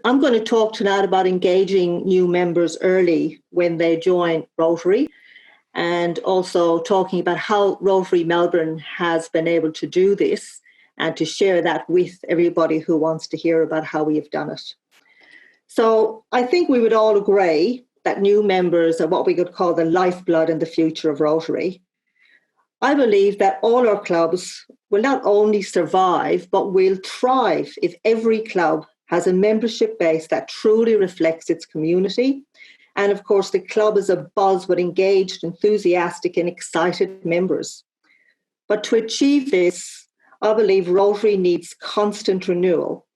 I'm going to talk tonight about engaging new members early when they join Rotary, and also talking about how Rotary Melbourne has been able to do this and to share that with everybody who wants to hear about how we have done it. So I think we would all agree that new members are what we could call the lifeblood and the future of Rotary. I believe that all our clubs will not only survive, but will thrive if every club has a membership base that truly reflects its community. And of course, the club is a buzz with engaged, enthusiastic, and excited members. But to achieve this, I believe Rotary needs constant renewal.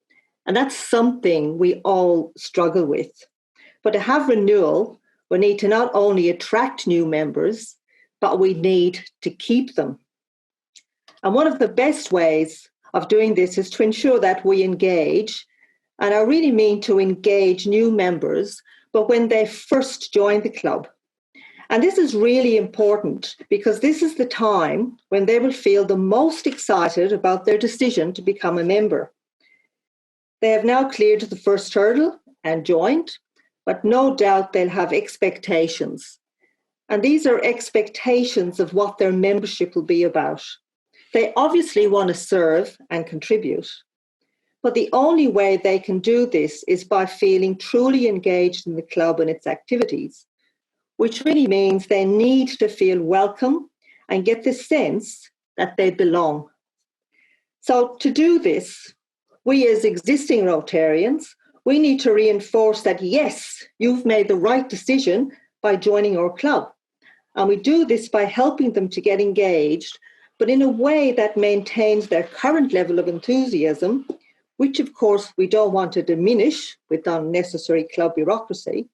And that's something we all struggle with. But to have renewal, we need to not only attract new members, but we need to keep them. And one of the best ways of doing this is to ensure that we engage, and I really mean to engage new members, but when they first join the club. And this is really important because this is the time when they will feel the most excited about their decision to become a member. They have now cleared the first hurdle and joined, but no doubt they'll have expectations. And these are expectations of what their membership will be about. They obviously want to serve and contribute, but the only way they can do this is by feeling truly engaged in the club and its activities, which really means they need to feel welcome and get the sense that they belong. So to do this, we as existing Rotarians, we need to reinforce that, yes, you've made the right decision by joining our club. And we do this by helping them to get engaged, but in a way that maintains their current level of enthusiasm, which of course we don't want to diminish with unnecessary club bureaucracy.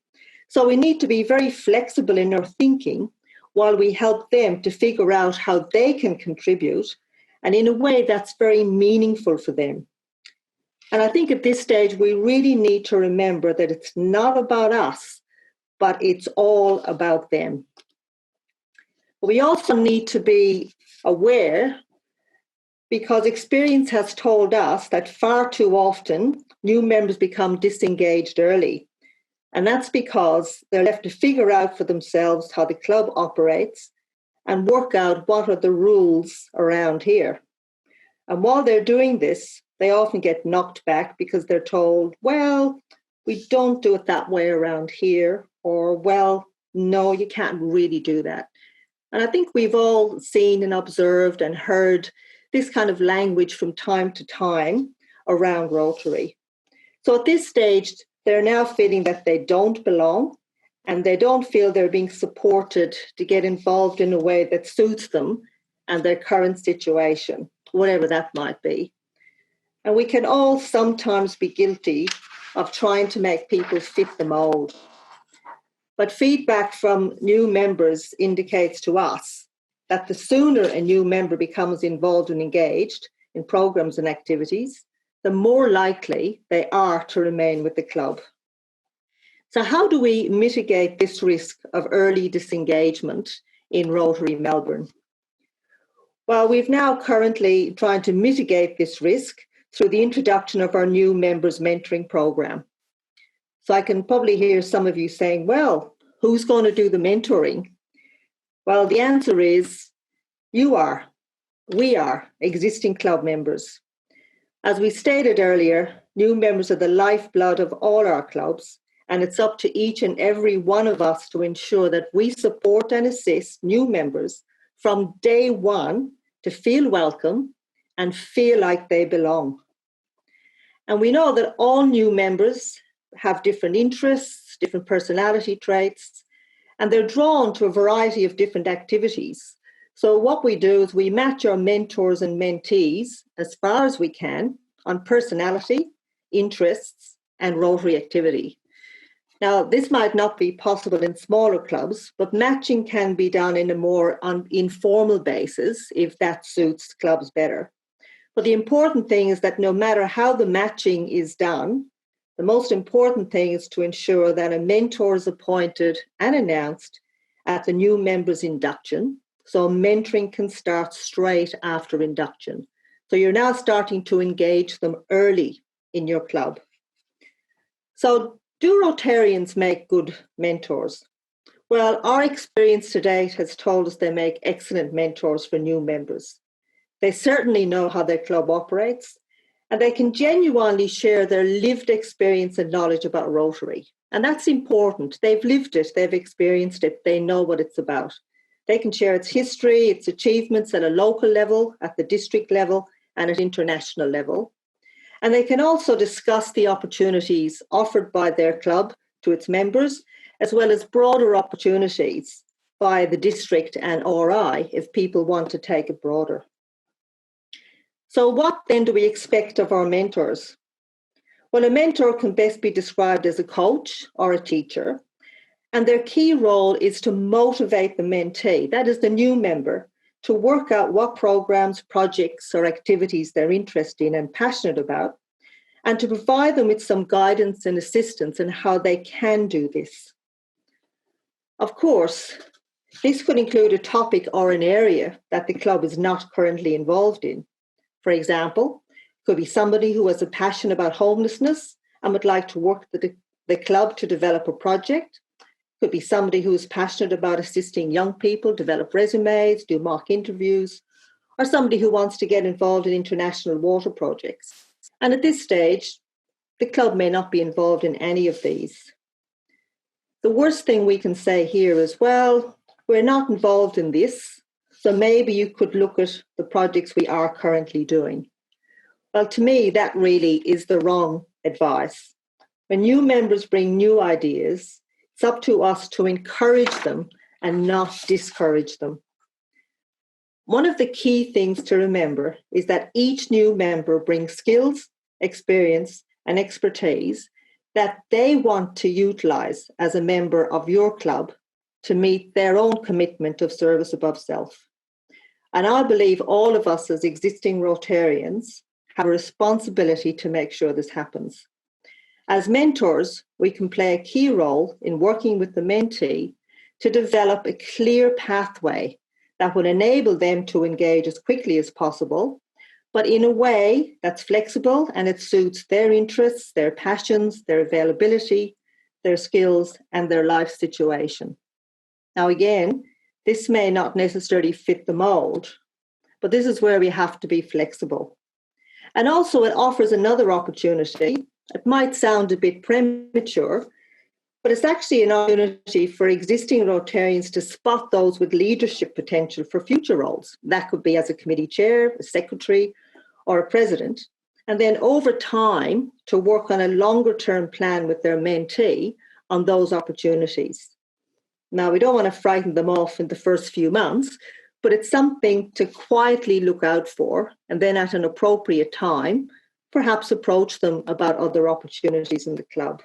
So we need to be very flexible in our thinking while we help them to figure out how they can contribute, and in a way that's very meaningful for them. And I think at this stage, we really need to remember that it's not about us, but it's all about them. We also need to be aware, because experience has told us that far too often new members become disengaged early. And that's because they're left to figure out for themselves how the club operates and work out what are the rules around here. And while they're doing this, they often get knocked back because they're told, well, we don't do it that way around here, or, well, no, you can't really do that. And I think we've all seen and observed and heard this kind of language from time to time around Rotary. So at this stage, they're now feeling that they don't belong, and they don't feel they're being supported to get involved in a way that suits them and their current situation, whatever that might be. And we can all sometimes be guilty of trying to make people fit the mold. But feedback from new members indicates to us that the sooner a new member becomes involved and engaged in programs and activities, the more likely they are to remain with the club. So how do we mitigate this risk of early disengagement in Rotary Melbourne? Well, we've now currently trying to mitigate this risk through the introduction of our new members mentoring program. So I can probably hear some of you saying, well, who's going to do the mentoring? Well, the answer is you are. We are existing club members. As we stated earlier, new members are the lifeblood of all our clubs, and it's up to each and every one of us to ensure that we support and assist new members from day one to feel welcome and feel like they belong. And we know that all new members have different interests, different personality traits, and they're drawn to a variety of different activities. So what we do is we match our mentors and mentees as far as we can on personality, interests, and Rotary activity. Now, this might not be possible in smaller clubs, but matching can be done in a more informal basis if that suits clubs better. But the important thing is that no matter how the matching is done, the most important thing is to ensure that a mentor is appointed and announced at the new member's induction, so mentoring can start straight after induction. So you're now starting to engage them early in your club. So, do Rotarians make good mentors? Well, our experience to date has told us they make excellent mentors for new members. They certainly know how their club operates, and they can genuinely share their lived experience and knowledge about Rotary. And that's important. They've lived it, they've experienced it, they know what it's about. They can share its history, its achievements at a local level, at the district level, and at international level. And they can also discuss the opportunities offered by their club to its members, as well as broader opportunities by the district and RI if people want to take it broader. So what then do we expect of our mentors? Well, a mentor can best be described as a coach or a teacher, and their key role is to motivate the mentee, that is the new member, to work out what programs, projects, or activities they're interested in and passionate about, and to provide them with some guidance and assistance in how they can do this. Of course, this could include a topic or an area that the club is not currently involved in. For example, it could be somebody who has a passion about homelessness and would like to work with the club to develop a project. It could be somebody who is passionate about assisting young people develop resumes, do mock interviews, or somebody who wants to get involved in international water projects. And at this stage, the club may not be involved in any of these. The worst thing we can say here is, well, we're not involved in this, so maybe you could look at the projects we are currently doing. Well, to me, that really is the wrong advice. When new members bring new ideas, it's up to us to encourage them and not discourage them. One of the key things to remember is that each new member brings skills, experience, and expertise that they want to utilise as a member of your club to meet their own commitment of service above self. And I believe all of us as existing Rotarians have a responsibility to make sure this happens. As mentors, we can play a key role in working with the mentee to develop a clear pathway that will enable them to engage as quickly as possible, but in a way that's flexible and it suits their interests, their passions, their availability, their skills, and their life situation. Now, again, this may not necessarily fit the mold, but this is where we have to be flexible. And also it offers another opportunity. It might sound a bit premature, but it's actually an opportunity for existing Rotarians to spot those with leadership potential for future roles. That could be as a committee chair, a secretary, or a president. And then over time, to work on a longer term plan with their mentee on those opportunities. Now, we don't want to frighten them off in the first few months, but it's something to quietly look out for, and then at an appropriate time, perhaps approach them about other opportunities in the club.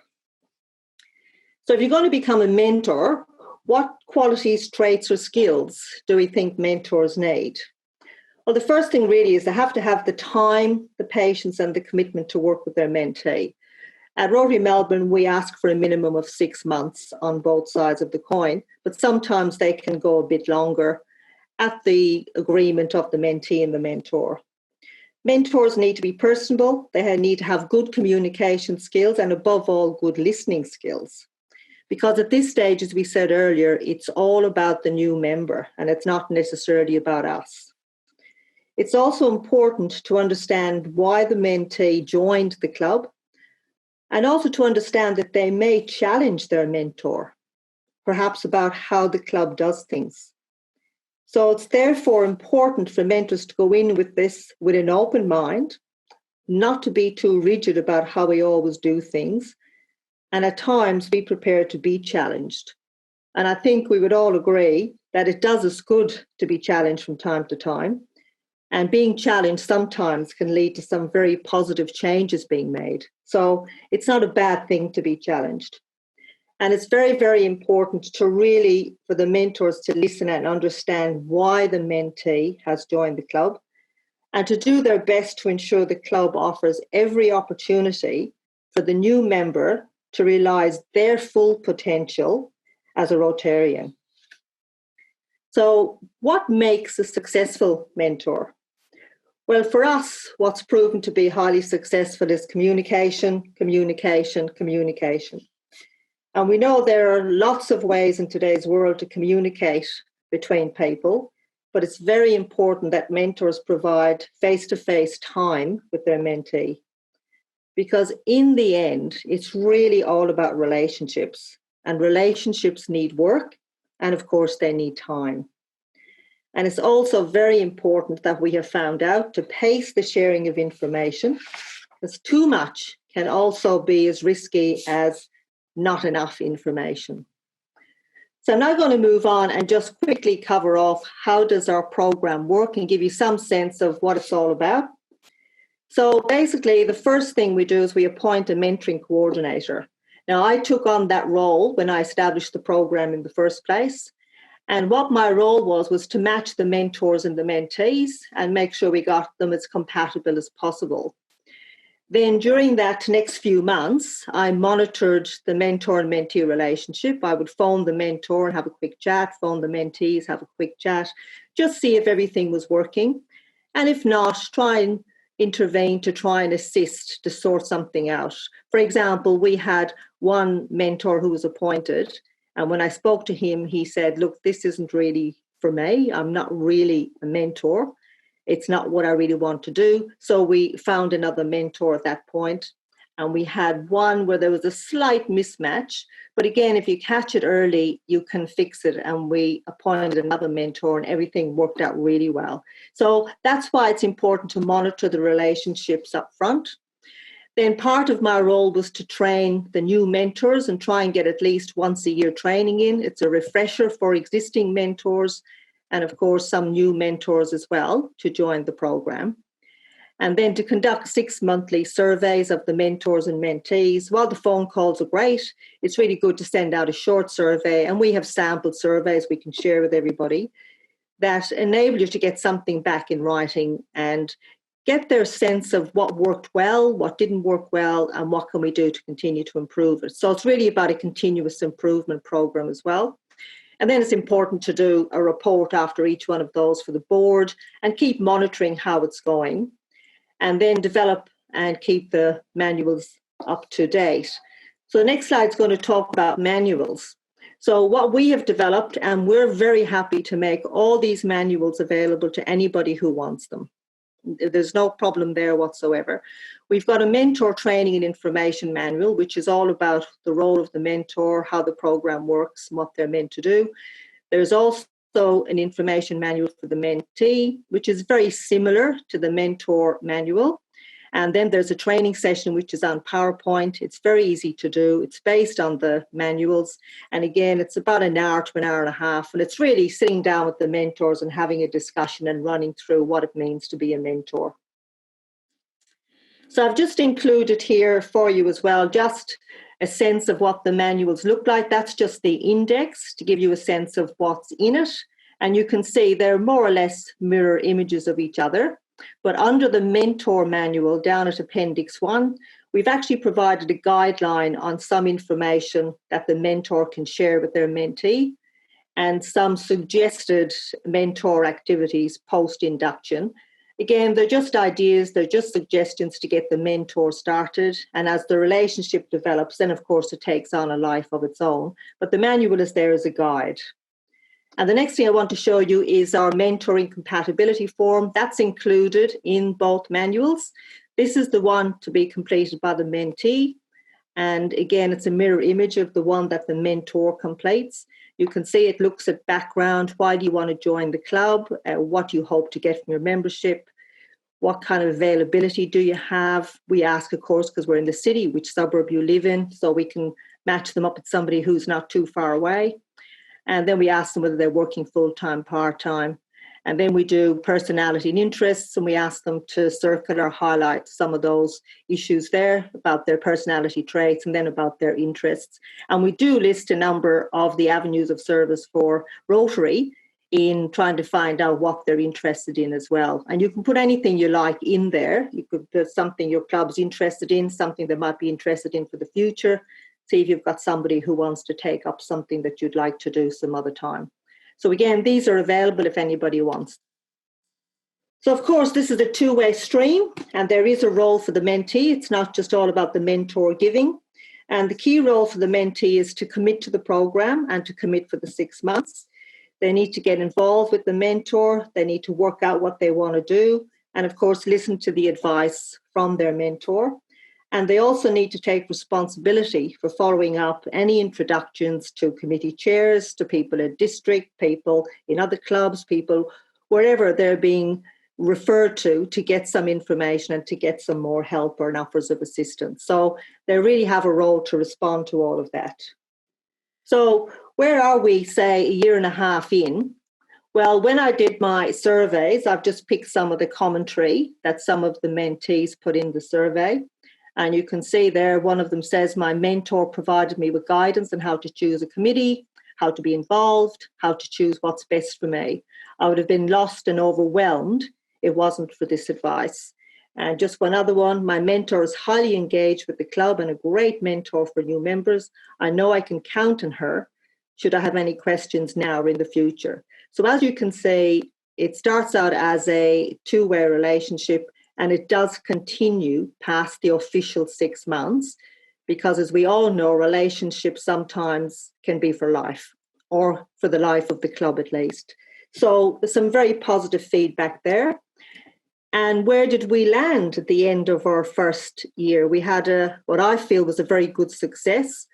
So if you're going to become a mentor, what qualities, traits, or skills do we think mentors need? Well, the first thing really is they have to have the time, the patience, and the commitment to work with their mentee. At Rotary Melbourne, we ask for a minimum of 6 months on both sides of the coin, but sometimes they can go a bit longer at the agreement of the mentee and the mentor. Mentors need to be personable, they need to have good communication skills, and above all, good listening skills. Because at this stage, as we said earlier, it's all about the new member and it's not necessarily about us. It's also important to understand why the mentee joined the club, and also to understand that they may challenge their mentor, perhaps about how the club does things. So it's therefore important for mentors to go in with this with an open mind, not to be too rigid about how we always do things, and at times be prepared to be challenged. And I think we would all agree that it does us good to be challenged from time to time. And being challenged sometimes can lead to some very positive changes being made. So it's not a bad thing to be challenged. And it's very, very important to really, for the mentors to listen and understand why the mentee has joined the club, and to do their best to ensure the club offers every opportunity for the new member to realise their full potential as a Rotarian. So what makes a successful mentor? Well, for us, what's proven to be highly successful is communication, communication, communication. And we know there are lots of ways in today's world to communicate between people, but it's very important that mentors provide face-to-face time with their mentee. Because in the end, it's really all about relationships, and relationships need work, and of course, they need time. And it's also very important that we have found out to pace the sharing of information, because too much can also be as risky as not enough information. So I'm now going to move on and just quickly cover off how does our program work and give you some sense of what it's all about. So basically, the first thing we do is we appoint a mentoring coordinator. Now, I took on that role when I established the program in the first place. And what my role was to match the mentors and the mentees and make sure we got them as compatible as possible. Then during that next few months, I monitored the mentor and mentee relationship. I would phone the mentor and have a quick chat, phone the mentees, have a quick chat, just see if everything was working. And if not, try and intervene to try and assist to sort something out. For example, we had one mentor who was appointed, and when I spoke to him, he said, look, this isn't really for me. I'm not really a mentor. It's not what I really want to do. So we found another mentor at that point, and we had one where there was a slight mismatch. But again, if you catch it early, you can fix it. And we appointed another mentor and everything worked out really well. So that's why it's important to monitor the relationships up front. Then part of my role was to train the new mentors and try and get at least once a year training in. It's a refresher for existing mentors and, of course, some new mentors as well to join the program. And then to conduct 6 monthly surveys of the mentors and mentees. While the phone calls are great, it's really good to send out a short survey, and we have sampled surveys we can share with everybody that enable you to get something back in writing and get their sense of what worked well, what didn't work well, and what can we do to continue to improve it. So it's really about a continuous improvement program as well. And then it's important to do a report after each one of those for the board and keep monitoring how it's going, and then develop and keep the manuals up to date. So the next slide is going to talk about manuals. So what we have developed, and we're very happy to make all these manuals available to anybody who wants them. There's no problem there whatsoever. We've got a mentor training and information manual, which is all about the role of the mentor, how the program works, and what they're meant to do. There's also an information manual for the mentee, which is very similar to the mentor manual. And then there's a training session, which is on PowerPoint. It's very easy to do. It's based on the manuals. And again, it's about an hour to an hour and a half. And it's really sitting down with the mentors and having a discussion and running through what it means to be a mentor. So I've just included here for you as well, just a sense of what the manuals look like. That's just the index to give you a sense of what's in it. And you can see they're more or less mirror images of each other. But under the mentor manual, down at Appendix 1, we've actually provided a guideline on some information that the mentor can share with their mentee and some suggested mentor activities post-induction. Again, they're just ideas, they're just suggestions to get the mentor started. And as the relationship develops, then of course it takes on a life of its own. But the manual is there as a guide. And the next thing I want to show you is our mentoring compatibility form. That's included in both manuals. This is the one to be completed by the mentee. And again, it's a mirror image of the one that the mentor completes. You can see it looks at background. Why do you want to join the club? What do you hope to get from your membership? What kind of availability do you have? We ask, of course, because we're in the city, which suburb you live in, so we can match them up with somebody who's not too far away. And then we ask them whether they're working full-time, part-time. And then we do personality and interests, and we ask them to circle or highlight some of those issues there about their personality traits and then about their interests. And we do list a number of the avenues of service for Rotary in trying to find out what they're interested in as well. And you can put anything you like in there. You could put something your club's interested in, something they might be interested in for the future. See if you've got somebody who wants to take up something that you'd like to do some other time. So again, these are available if anybody wants. So, of course, this is a two-way stream, and there is a role for the mentee. It's not just all about the mentor giving. And the key role for the mentee is to commit to the program and to commit for the 6 months. They need to get involved with the mentor. They need to work out what they want to do. And of course, listen to the advice from their mentor. And they also need to take responsibility for following up any introductions to committee chairs, to people in district, people in other clubs, people wherever they're being referred to get some information and to get some more help or offers of assistance. So they really have a role to respond to all of that. So where are we, say, a year and a half in? Well, when I did my surveys, I've just picked some of the commentary that some of the mentees put in the survey. And you can see there, one of them says, my mentor provided me with guidance on how to choose a committee, how to be involved, how to choose what's best for me. I would have been lost and overwhelmed if it wasn't for this advice. And just one other one, my mentor is highly engaged with the club and a great mentor for new members. I know I can count on her should I have any questions now or in the future. So as you can see, it starts out as a two-way relationship, and it does continue past the official 6 months, because as we all know, relationships sometimes can be for life, or for the life of the club at least. So there's some very positive feedback there. And where did we land at the end of our first year? We had what I feel was a very good success.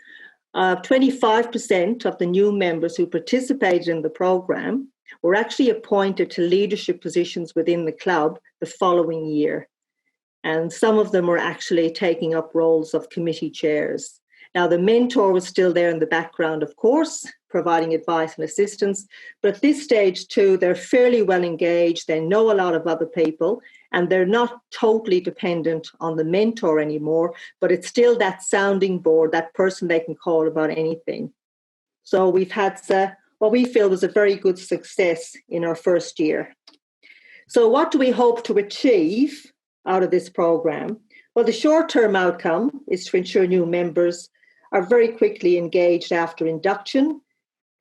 25% of the new members who participated in the program were actually appointed to leadership positions within the club the following year. And some of them were actually taking up roles of committee chairs. Now, the mentor was still there in the background, of course, providing advice and assistance. But at this stage, too, they're fairly well engaged. They know a lot of other people, and they're not totally dependent on the mentor anymore, but it's still that sounding board, that person they can call about anything. So we've had what we feel was a very good success in our first year. So what do we hope to achieve out of this program? Well, the short-term outcome is to ensure new members are very quickly engaged after induction,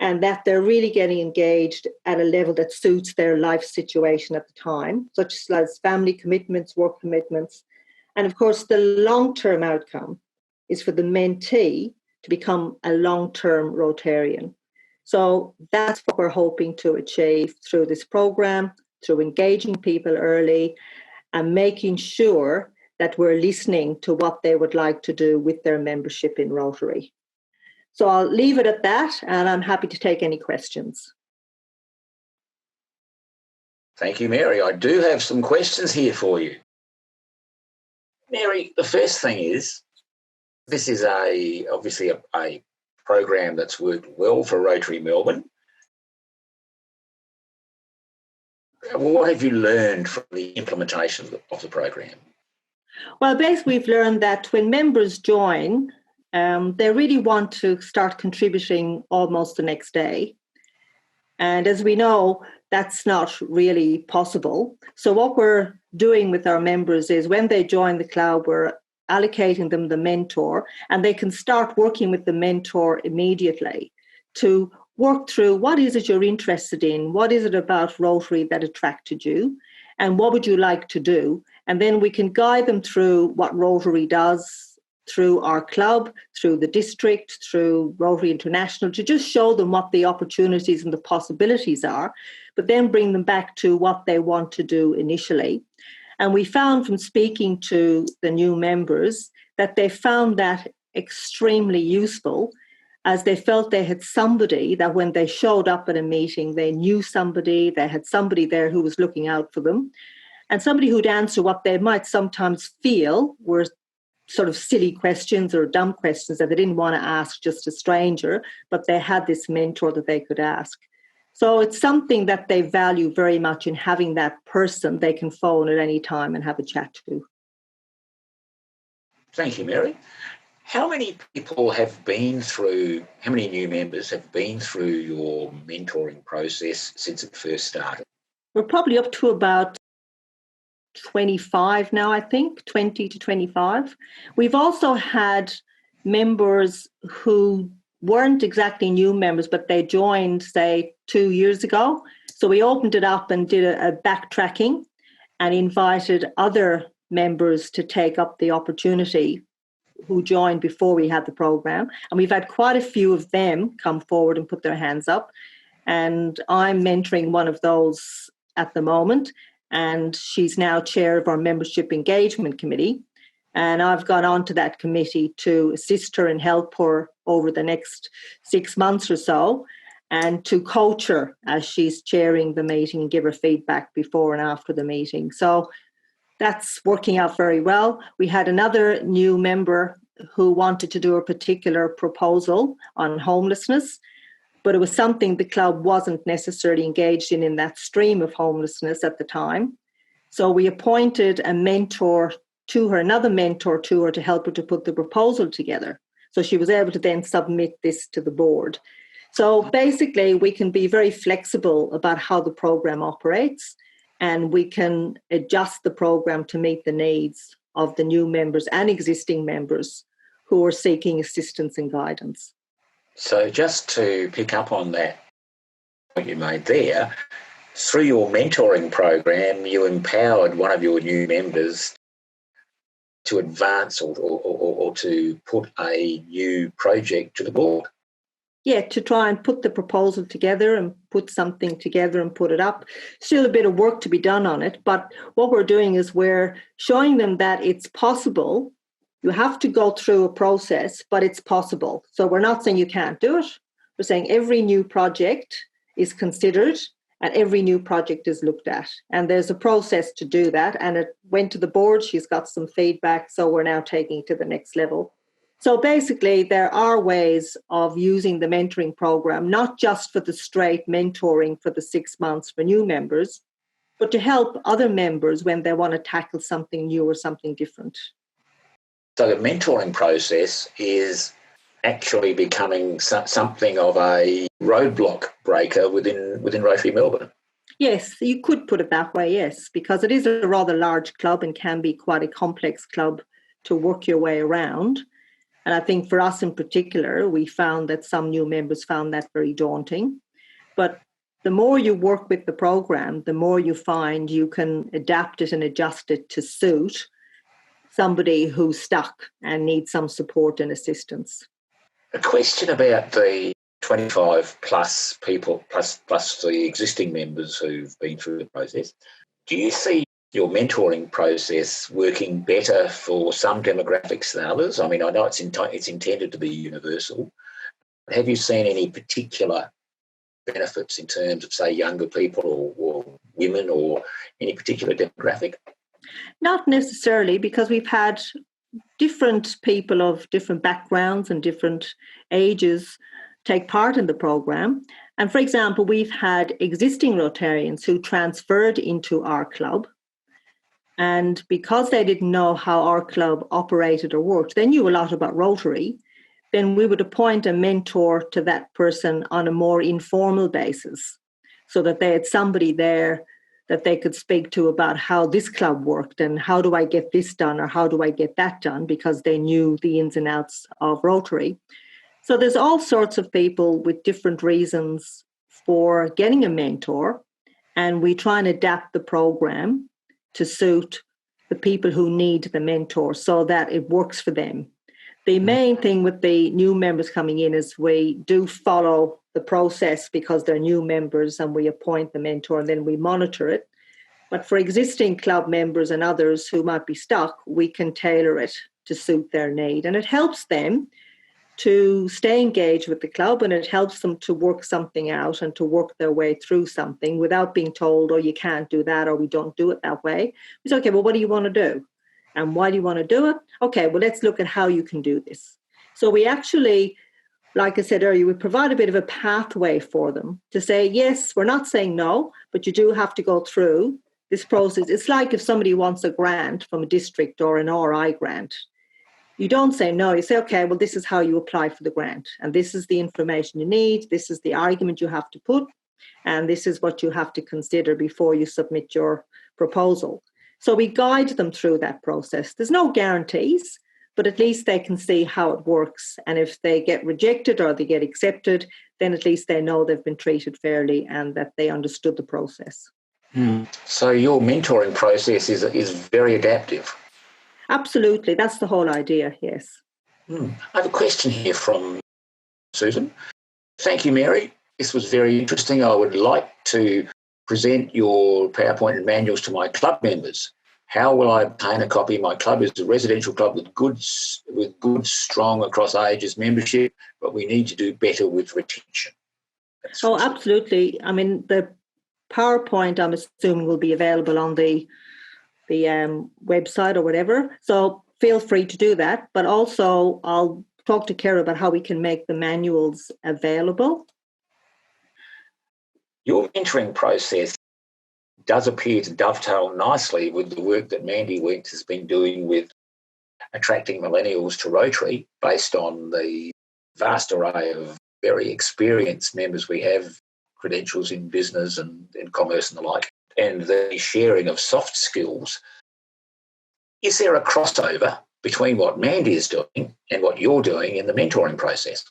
and that they're really getting engaged at a level that suits their life situation at the time, such as family commitments, work commitments. And of course, the long-term outcome is for the mentee to become a long-term Rotarian. So that's what we're hoping to achieve through this program, through engaging people early and making sure that we're listening to what they would like to do with their membership in Rotary. So I'll leave it at that, and I'm happy to take any questions. Thank you, Mary. I do have some questions here for you. Mary, the first thing is, this is obviously a program that's worked well for Rotary Melbourne. What have you learned from the implementation of the program? Well, basically, we've learned that when members join, they really want to start contributing almost the next day. And as we know, that's not really possible. So what we're doing with our members is when they join the club, we're allocating them the mentor, and they can start working with the mentor immediately to work through what is it you're interested in, what is it about Rotary that attracted you, and what would you like to do? And then we can guide them through what Rotary does, through our club, through the district, through Rotary International, to just show them what the opportunities and the possibilities are, but then bring them back to what they want to do initially. And we found from speaking to the new members that they found that extremely useful, as they felt they had somebody that when they showed up at a meeting, they knew somebody, they had somebody there who was looking out for them, and somebody who'd answer what they might sometimes feel were sort of silly questions or dumb questions that they didn't want to ask just a stranger, but they had this mentor that they could ask. So it's something that they value very much, in having that person they can phone at any time and have a chat to. Thank you, Mary. How many new members have been through your mentoring process since it first started? We're probably up to about 25 now, I think, 20 to 25. We've also had members who weren't exactly new members, but they joined, say, 2 years ago. So we opened it up and did a backtracking. and invited other members to take up the opportunity who joined before we had the program. And we've had quite a few of them come forward and put their hands up. And I'm mentoring one of those at the moment. And she's now chair of our Membership Engagement Committee. And I've gone on to that committee to assist her and help her over the next 6 months or so, and to coach her as she's chairing the meeting and give her feedback before and after the meeting. So that's working out very well. We had another new member who wanted to do a particular proposal on homelessness, but it was something the club wasn't necessarily engaged in that stream of homelessness at the time. So we appointed a mentor to her, another mentor to her, to help her to put the proposal together. So she was able to then submit this to the board. So basically, we can be very flexible about how the program operates, and we can adjust the program to meet the needs of the new members and existing members who are seeking assistance and guidance. So just to pick up on that point you made there, through your mentoring program, you empowered one of your new members to advance or to put a new project to the board. Yeah, to try and put the proposal together and put something together and put it up. Still a bit of work to be done on it, but what we're doing is we're showing them that it's possible. You have to go through a process, but it's possible. So we're not saying you can't do it. We're saying every new project is considered and every new project is looked at. And there's a process to do that. And it went to the board. She's got some feedback. So we're now taking it to the next level. So basically, there are ways of using the mentoring program, not just for the straight mentoring for the 6 months for new members, but to help other members when they want to tackle something new or something different. So the mentoring process is actually becoming something of a roadblock breaker within Rotary Melbourne. Yes, you could put it that way, yes, because it is a rather large club and can be quite a complex club to work your way around. And I think for us in particular, we found that some new members found that very daunting. But the more you work with the program, the more you find you can adapt it and adjust it to suit somebody who's stuck and needs some support and assistance. A question about the 25 plus people, plus the existing members who've been through the process. Do you see your mentoring process working better for some demographics than others? I mean, I know it's intended to be universal. Have you seen any particular benefits in terms of, say, younger people or women or any particular demographic? Not necessarily, because we've had different people of different backgrounds and different ages take part in the program. And for example, we've had existing Rotarians who transferred into our club. And because they didn't know how our club operated or worked, they knew a lot about Rotary, then we would appoint a mentor to that person on a more informal basis so that they had somebody there that they could speak to about how this club worked and how do I get this done or how do I get that done, because they knew the ins and outs of Rotary. So there's all sorts of people with different reasons for getting a mentor, and we try and adapt the program to suit the people who need the mentor so that it works for them. The main thing with the new members coming in is we do follow the process because they're new members and we appoint the mentor and then we monitor it. But for existing club members and others who might be stuck, we can tailor it to suit their need. And it helps them to stay engaged with the club, and it helps them to work something out and to work their way through something without being told, oh, you can't do that, or we don't do it that way. It's okay, well, what do you want to do? And why do you want to do it? Okay, well, let's look at how you can do this. So we actually, like I said earlier, we provide a bit of a pathway for them to say, yes, we're not saying no, but you do have to go through this process. It's like if somebody wants a grant from a district or an RI grant. You don't say no, you say, okay, well, this is how you apply for the grant. And this is the information you need. This is the argument you have to put. And this is what you have to consider before you submit your proposal. So we guide them through that process. There's no guarantees, but at least they can see how it works. And if they get rejected or they get accepted, then at least they know they've been treated fairly and that they understood the process. So your mentoring process is very adaptive. Absolutely. That's the whole idea, yes. I have a question here from Susan. Thank you, Mary. This was very interesting. I would like to present your PowerPoint and manuals to my club members. How will I obtain a copy? My club is a residential club with good, strong across ages membership, but we need to do better with retention. Absolutely. I mean, the PowerPoint, I'm assuming, will be available on the website or whatever. So feel free to do that. But also, I'll talk to Kara about how we can make the manuals available. Your mentoring process does appear to dovetail nicely with the work that Mandy Weeks has been doing with attracting millennials to Rotary based on the vast array of very experienced members we have, credentials in business and commerce and the like, and the sharing of soft skills. Is there a crossover between what Mandy is doing and what you're doing in the mentoring process?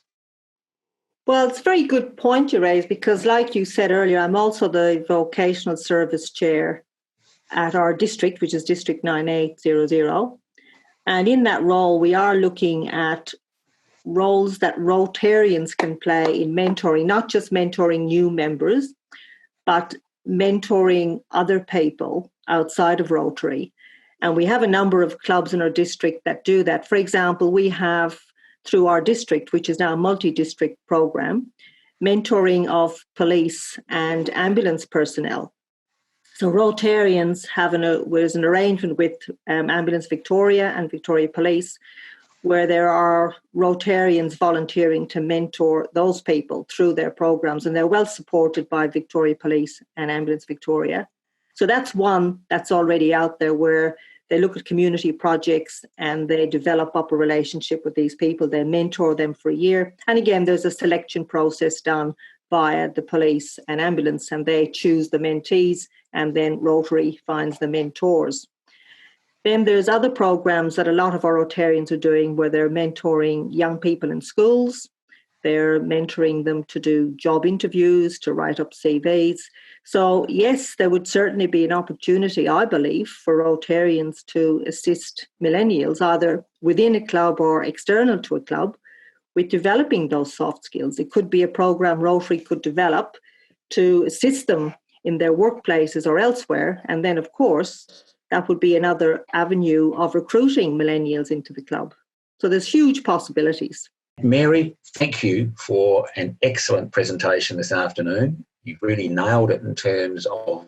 Well, it's a very good point you raised because, like you said earlier, I'm also the vocational service chair at our district, which is District 9800. And in that role, we are looking at roles that Rotarians can play in mentoring, not just mentoring new members, but mentoring other people outside of Rotary. And we have a number of clubs in our district that do that. For example, we have, through our district, which is now a multi-district program, mentoring of police and ambulance personnel. So Rotarians there's an arrangement with Ambulance Victoria and Victoria Police where there are Rotarians volunteering to mentor those people through their programs, and they're well supported by Victoria Police and Ambulance Victoria. So that's one that's already out there where they look at community projects and they develop up a relationship with these people. They mentor them for a year. And again, there's a selection process done via the police and ambulance, and they choose the mentees, and then Rotary finds the mentors. Then there's other programs that a lot of our Rotarians are doing where they're mentoring young people in schools. They're mentoring them to do job interviews, to write up CVs. So yes, there would certainly be an opportunity, I believe, for Rotarians to assist millennials, either within a club or external to a club, with developing those soft skills. It could be a program Rotary could develop to assist them in their workplaces or elsewhere. And then, of course, that would be another avenue of recruiting millennials into the club. So there's huge possibilities. Mary, thank you for an excellent presentation this afternoon. You've really nailed it in terms of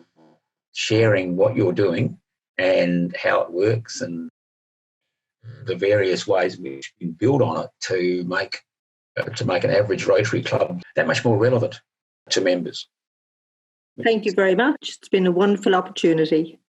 sharing what you're doing and how it works and the various ways in which you can build on it to make an average Rotary club that much more relevant to members. Thank you very much. It's been a wonderful opportunity.